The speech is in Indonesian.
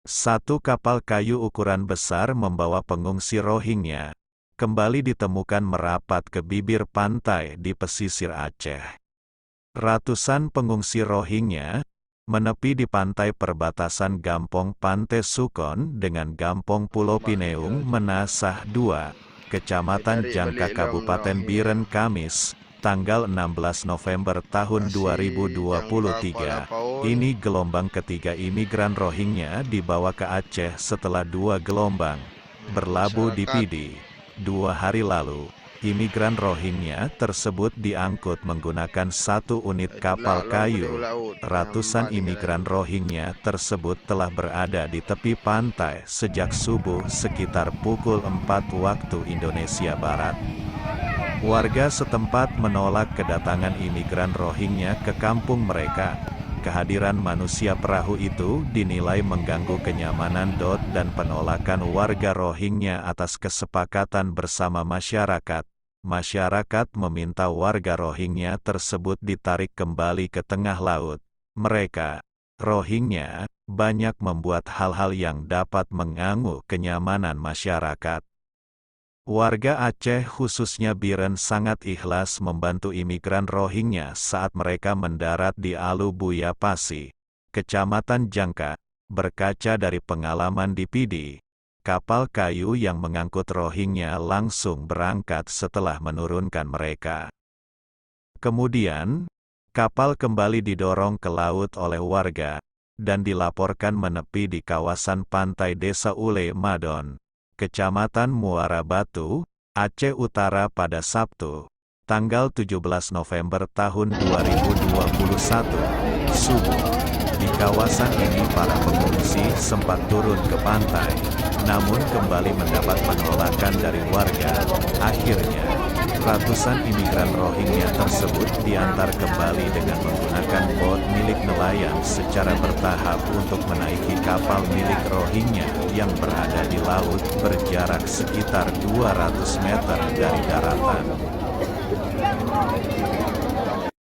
Satu kapal kayu ukuran besar membawa pengungsi Rohingya, kembali ditemukan merapat ke bibir pantai di pesisir Aceh. Ratusan pengungsi Rohingya menepi di pantai perbatasan Gampong Pante Sukon dengan Gampong Pulau Pineung Menasah II, Kecamatan Jangka Kabupaten Biren Kamis, tanggal 16 November tahun 2023. Ini gelombang ketiga imigran Rohingya dibawa ke Aceh setelah 2 gelombang berlabuh di Pidi. 2 hari lalu, imigran Rohingya tersebut diangkut menggunakan 1 unit kapal kayu. Ratusan imigran Rohingya tersebut telah berada di tepi pantai sejak subuh sekitar pukul 4 waktu Indonesia Barat. Warga setempat menolak kedatangan imigran Rohingya ke kampung mereka. Kehadiran manusia perahu itu dinilai mengganggu kenyamanan dan penolakan warga Rohingya atas kesepakatan bersama masyarakat. Masyarakat meminta warga Rohingya tersebut ditarik kembali ke tengah laut. Mereka, Rohingya, banyak membuat hal-hal yang dapat mengganggu kenyamanan masyarakat. Warga Aceh khususnya Biren sangat ikhlas membantu imigran Rohingya saat mereka mendarat di Alubuya Pasi, Kecamatan Jangka. Berkaca dari pengalaman di Pidi, kapal kayu yang mengangkut Rohingya langsung berangkat setelah menurunkan mereka. Kemudian, kapal kembali didorong ke laut oleh warga, dan dilaporkan menepi di kawasan pantai Desa Ule Madon, Kecamatan Muara Batu, Aceh Utara pada Sabtu, tanggal 17 November tahun 2021, subuh. Di kawasan ini para pengungsi sempat turun ke pantai, namun kembali mendapat penolakan dari warga. Akhirnya, ratusan imigran Rohingya tersebut diantar kembali dengan menggunakan bot milik nelayan secara bertahap untuk menaiki kapal milik Rohingya yang berada di laut berjarak sekitar 200 meter dari daratan.